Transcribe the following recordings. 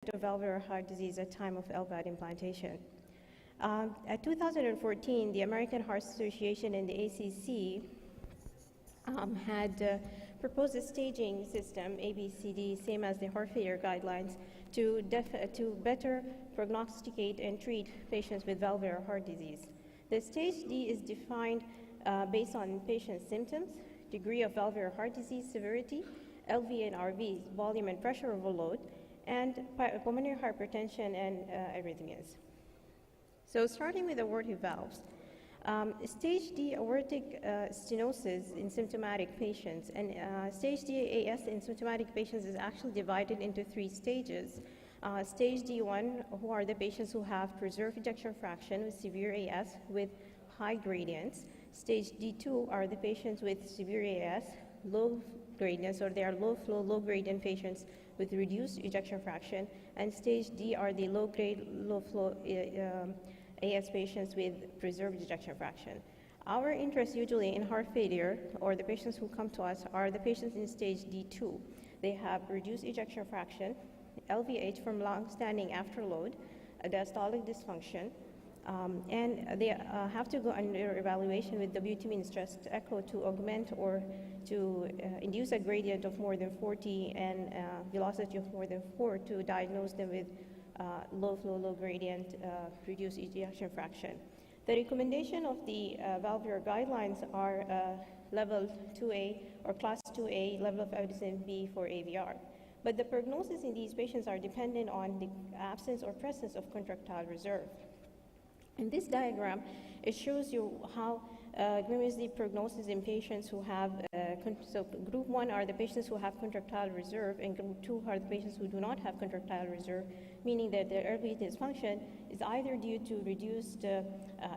of valvular heart disease at time of LVAD implantation. At 2014, the American Heart Association and the ACC had proposed a staging system, ABCD, same as the heart failure guidelines, to better prognosticate and treat patients with valvular heart disease. The stage D is defined based on patient symptoms, degree of valvular heart disease severity, LV and RV, volume and pressure overload, and pulmonary hypertension and arrhythmias. So starting with aortic valves, stage D aortic stenosis in symptomatic patients, and stage D AS in symptomatic patients is actually divided into 3 stages. Stage D1, who are the patients who have preserved ejection fraction with severe AS with high gradients. Stage D2 are the patients with severe AS, low gradients, or they are low flow, low gradient patients with reduced ejection fraction. And stage D are the low grade, low flow AS patients with preserved ejection fraction. Our interest usually in heart failure, or the patients who come to us, are the patients in stage D2. They have reduced ejection fraction, LVH from long-standing afterload, diastolic dysfunction, and they have to go under evaluation with WT mean stress echo to augment or to induce a gradient of more than 40 and velocity of more than 4 to diagnose them with low flow, low gradient, reduced ejection fraction. The recommendation of the valvular guidelines are level 2A or class 2A, level of evidence B for AVR. But the prognosis in these patients are dependent on the absence or presence of contractile reserve. In this diagram, it shows you how gradient the prognosis in patients who have, so group 1 are the patients who have contractile reserve, and group 2 are the patients who do not have contractile reserve, meaning that their LV dysfunction is either due to reduced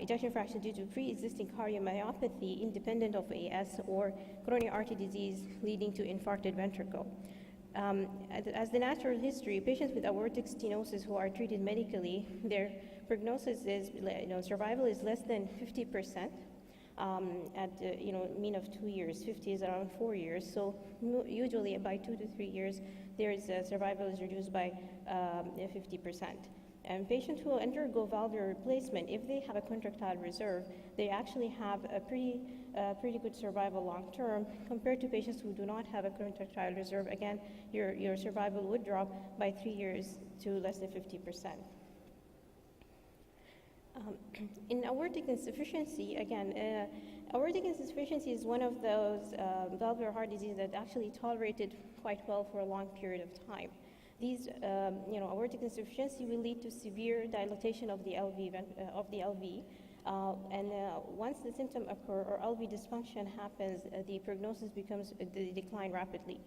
ejection fraction due to pre-existing cardiomyopathy independent of AS or coronary artery disease leading to infarcted ventricle. As the natural history, patients with aortic stenosis who are treated medically, their prognosis is, survival is less than 50%. At mean of 2 years, 50 is around 4 years. So usually by 2 to 3 years, survival is reduced by 50%. And patients who undergo valvular replacement, if they have a contractile reserve, they actually have a pretty good survival long term compared to patients who do not have a contractile reserve. Again, your survival would drop by 3 years to less than 50%. In aortic insufficiency, again, aortic insufficiency is one of those valvular heart diseases that actually tolerated quite well for a long period of time. These, aortic insufficiency will lead to severe dilatation of the LV, and once the symptom occur or LV dysfunction happens, the prognosis becomes decline rapidly.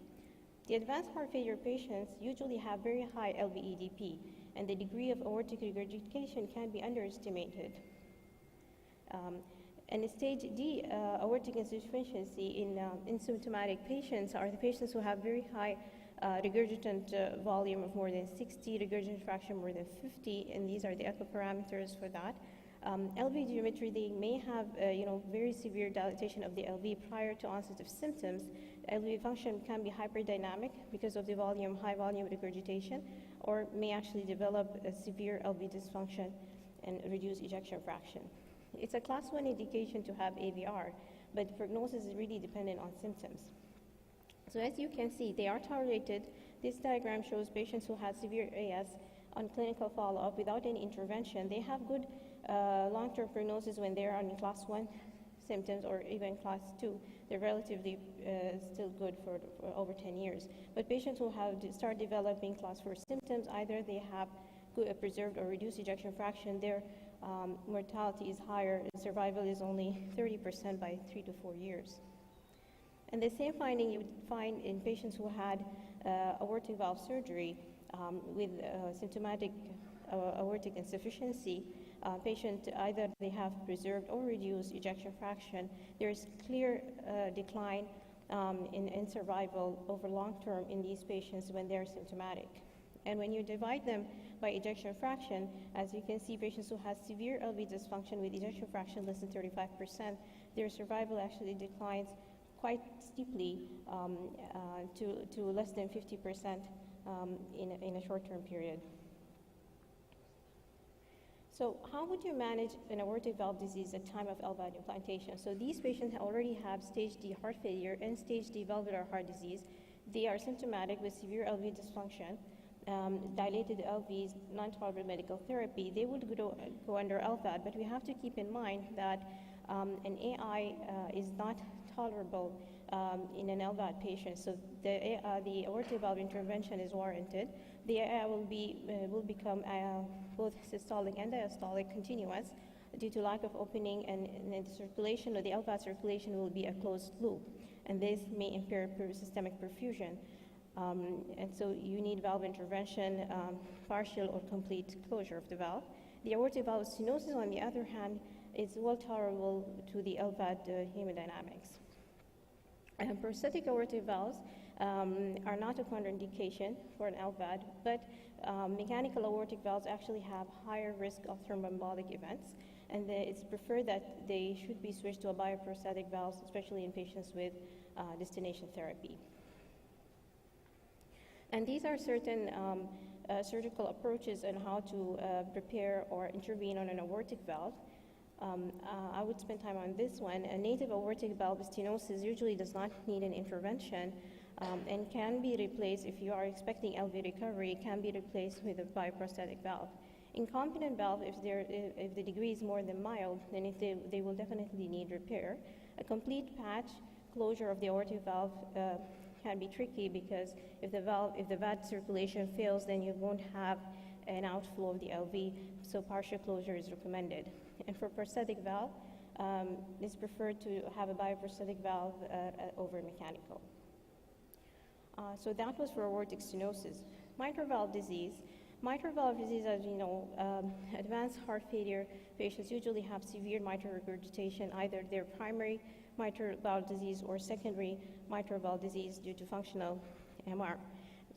The advanced heart failure patients usually have very high LV-EDP, and the degree of aortic regurgitation can be underestimated. And stage D, aortic insufficiency in symptomatic patients are the patients who have very high regurgitant volume of more than 60, regurgitant fraction more than 50, and these are the echo parameters for that. LV geometry, they may have very severe dilatation of the LV prior to onset of symptoms. LV function can be hyperdynamic because of the high volume regurgitation, or may actually develop a severe LV dysfunction and reduce ejection fraction. It's a class 1 indication to have AVR, but the prognosis is really dependent on symptoms. So as you can see, they are tolerated. This diagram shows patients who had severe AS on clinical follow-up without any intervention. They have good long-term prognosis when they're on class 1 symptoms or even class 2. They're relatively still good for over 10 years. But patients who start developing class 4 symptoms, either they have preserved or reduced ejection fraction, their mortality is higher, and survival is only 30% by 3 to 4 years. And the same finding you would find in patients who had aortic valve surgery with symptomatic aortic insufficiency. Patient, either they have preserved or reduced ejection fraction. There is clear decline in survival over long term in these patients when they're symptomatic. And when you divide them by ejection fraction, as you can see, patients who have severe LV dysfunction with ejection fraction less than 35%, their survival actually declines quite steeply to less than 50% in a short-term period. So how would you manage an aortic valve disease at time of Lvad implantation? So these patients already have stage D heart failure and stage D valvular heart disease. They are symptomatic with severe LV dysfunction, dilated LVs, non-tolerable medical therapy. They would go under Lvad, but we have to keep in mind that an AI is not tolerable in an Lvad patient. So the aortic valve intervention is warranted. The AI will become both systolic and diastolic continuous due to lack of opening, and the circulation, or the Lvad circulation, will be a closed loop, and this may impair systemic perfusion. And so you need valve intervention, partial or complete closure of the valve. The aortic valve stenosis, on the other hand, is well tolerable to the Lvad hemodynamics. Prosthetic aortic valves are not a contraindication for an Lvad, but mechanical aortic valves actually have higher risk of thromboembolic events, and it's preferred that they should be switched to a bioprosthetic valves, especially in patients with destination therapy. And these are certain surgical approaches on how to prepare or intervene on an aortic valve. I would spend time on this one. A native aortic valve stenosis usually does not need an intervention and can be replaced, if you are expecting LV recovery, can be replaced with a bioprosthetic valve. Incompetent valve, if the degree is more than mild, then they will definitely need repair. A complete patch closure of the aortic valve can be tricky, because if the VAD circulation fails, then you won't have an outflow of the LV, so partial closure is recommended. And for prosthetic valve, it's preferred to have a bioprosthetic valve over mechanical. So that was for aortic stenosis. Mitral valve disease. Mitral valve disease, as you know, advanced heart failure patients usually have severe mitral regurgitation, either their primary mitral valve disease or secondary mitral valve disease due to functional MR.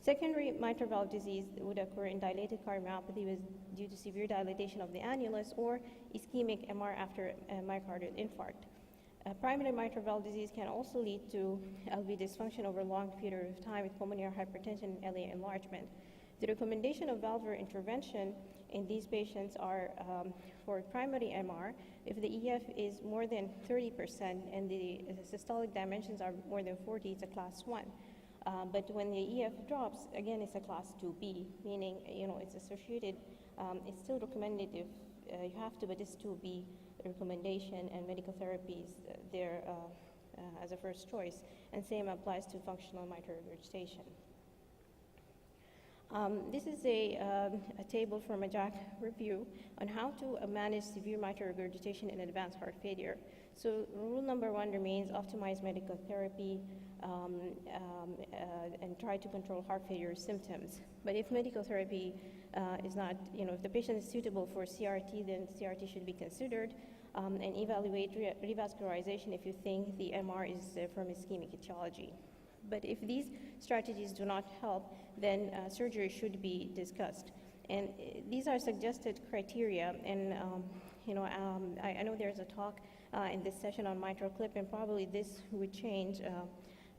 Secondary mitral valve disease would occur in dilated cardiomyopathy due to severe dilatation of the annulus or ischemic MR after a myocardial infarct. Primary mitral valve disease can also lead to LV dysfunction over a long period of time with pulmonary hypertension and LA enlargement. The recommendation of valvular intervention in these patients are for primary MR, if the EF is more than 30% and the systolic dimensions are more than 40, it's a class 1. But when the EF drops, again, it's a class 2B, meaning, it's associated, it's still recommended if you have to, but it's 2B recommendation, and medical therapy is there as a first choice. And same applies to functional mitral regurgitation. This is a table from a JACC review on how to manage severe mitral regurgitation in advanced heart failure. So rule number 1 remains optimize medical therapy and try to control heart failure symptoms. But if medical therapy is not, if the patient is suitable for CRT, then CRT should be considered, and evaluate revascularization if you think the MR is from ischemic etiology. But if these strategies do not help, then surgery should be discussed. And these are suggested criteria, and I know there's a talk in this session on mitral clip, and probably this would change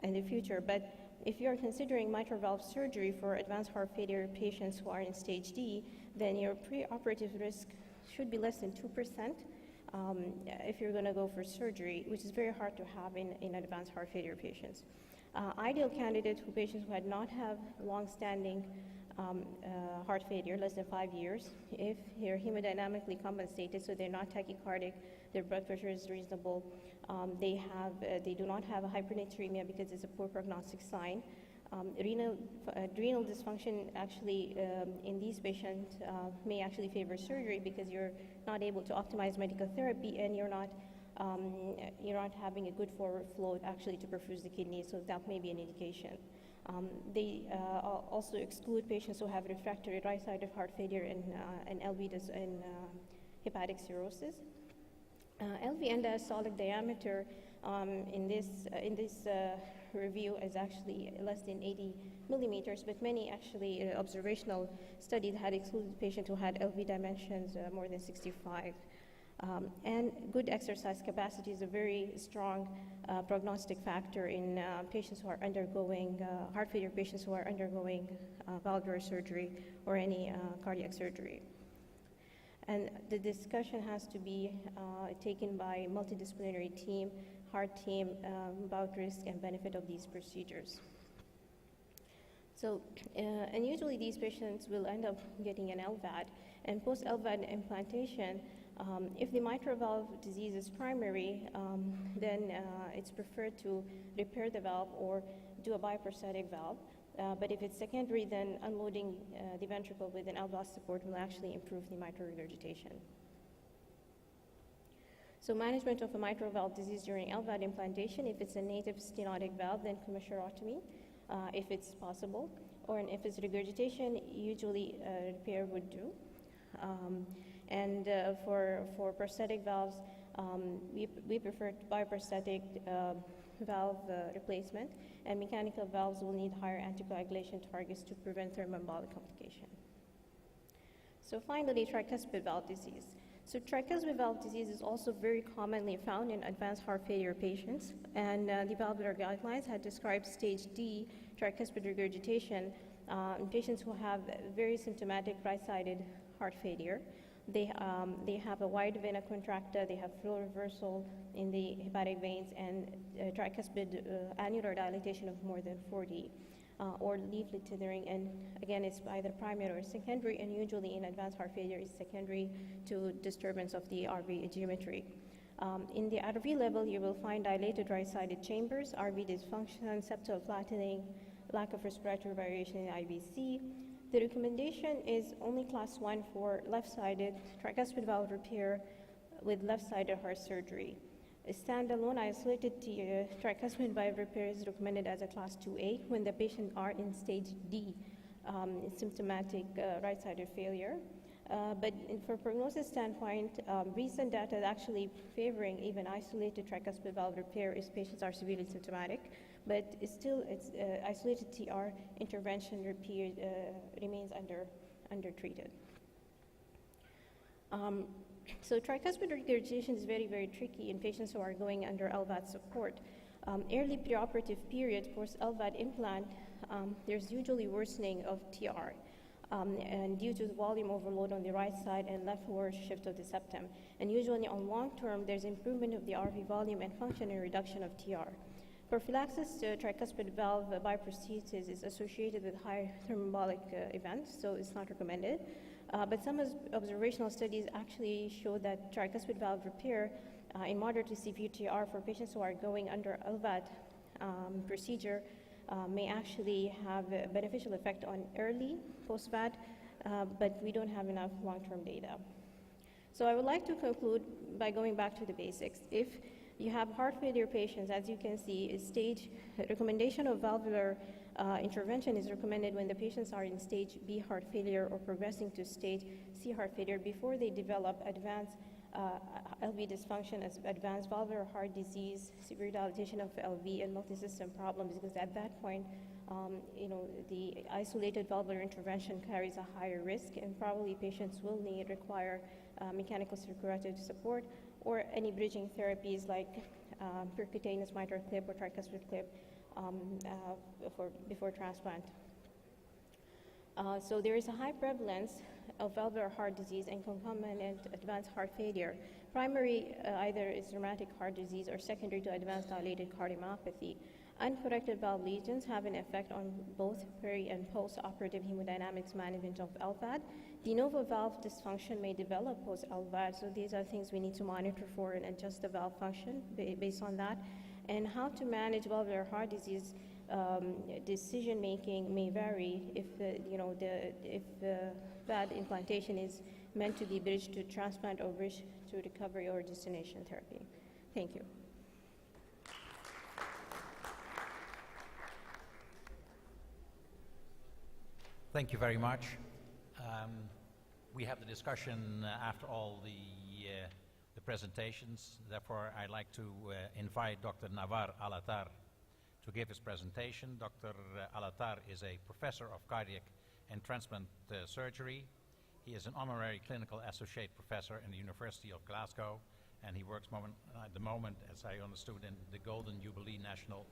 in the future. But if you're considering mitral valve surgery for advanced heart failure patients who are in stage D, then your preoperative risk should be less than 2% if you're going to go for surgery, which is very hard to have in advanced heart failure patients. Ideal candidates for patients who had not have long-standing heart failure, less than 5 years, if they're hemodynamically compensated, so they're not tachycardic, their blood pressure is reasonable, they do not have a hypernatremia because it's a poor prognostic sign. Adrenal dysfunction actually in these patients may actually favor surgery because you're not able to optimize medical therapy, and you're not having a good forward flow actually to perfuse the kidney, so that may be an indication. They also exclude patients who have refractory right-sided heart failure and LV and hepatic cirrhosis. LV and diastolic diameter in this review is actually less than 80 millimeters, but many actually observational studies had excluded patients who had LV dimensions more than 65. And good exercise capacity is a very strong prognostic factor in patients who are undergoing, heart failure patients who are undergoing valvular surgery or any cardiac surgery. And the discussion has to be taken by a multidisciplinary team, heart team, about risk and benefit of these procedures. So, and usually these patients will end up getting an Lvad, and post-Lvad implantation, if the mitral valve disease is primary, then it's preferred to repair the valve or do a bioprosthetic valve. But if it's secondary, then unloading the ventricle with an Lvad support will actually improve the mitral regurgitation. So management of a mitral valve disease during Lvad implantation, if it's a native stenotic valve, then commissurotomy, if it's possible, or if it's regurgitation, usually repair would do. And for prosthetic valves, we prefer bioprosthetic valve replacement, and mechanical valves will need higher anticoagulation targets to prevent thromboembolic complication. So finally, tricuspid valve disease. So tricuspid valve disease is also very commonly found in advanced heart failure patients, and the valvular guidelines had described stage D tricuspid regurgitation in patients who have very symptomatic right-sided heart failure. They have a wide vena contracta, they have flow reversal in the hepatic veins, and tricuspid annular dilatation of more than 40, or leaflet tethering, and again, it's either primary or secondary, and usually in advanced heart failure, it's secondary to disturbance of the RV geometry. In the RV level, you will find dilated right-sided chambers, RV dysfunction, septal flattening, lack of respiratory variation in IVC. The recommendation is only class 1 for left-sided tricuspid valve repair with left-sided heart surgery. A standalone isolated tricuspid valve repair is recommended as a class 2A when the patient are in stage D, symptomatic right-sided failure. But for prognosis standpoint, recent data is actually favoring even isolated tricuspid valve repair if patients are severely symptomatic, but it's isolated TR intervention remains undertreated. So tricuspid regurgitation is very, very tricky in patients who are going under Lvad support. Early preoperative period post-Lvad implant, there's usually worsening of TR. And due to the volume overload on the right side and leftward shift of the septum. And usually on long term, there's improvement of the RV volume and function and reduction of TR. Prophylaxis to tricuspid valve bioprosthesis is associated with high thromboembolic events, so it's not recommended. But some observational studies actually show that tricuspid valve repair in moderate to severe TR for patients who are going under Lvad procedure may actually have a beneficial effect on early post-VAD, but we don't have enough long-term data. So I would like to conclude by going back to the basics. If you have heart failure patients, as you can see, recommendation of valvular intervention is recommended when the patients are in stage B heart failure or progressing to stage C heart failure before they develop advanced LV dysfunction as advanced valvular heart disease, severe dilatation of LV, and multi-system problems, because at that point, the isolated valvular intervention carries a higher risk, and probably patients will require mechanical circulatory support or any bridging therapies like percutaneous mitral clip or tricuspid clip before transplant. So there is a high prevalence of valvular heart disease and concomitant advanced heart failure. Primary either is rheumatic heart disease or secondary to advanced dilated cardiomyopathy. Uncorrected valve lesions have an effect on both peri and post-operative hemodynamics management of Lvad. De novo valve dysfunction may develop post-Lvad, so these are things we need to monitor for and adjust the valve function based on that. And how to manage valvular heart disease decision making may vary if the VAD implantation is meant to be bridged to transplant or bridged to recovery or destination therapy. Thank you. Thank you very much. We have the discussion after all the presentations. Therefore, I'd like to invite Dr. Navar Alatar to give his presentation. Dr. Alatar is a professor of cardiac and transplant surgery. He is an honorary clinical associate professor in the University of Glasgow, and he works at the moment, as I understood, in the Golden Jubilee National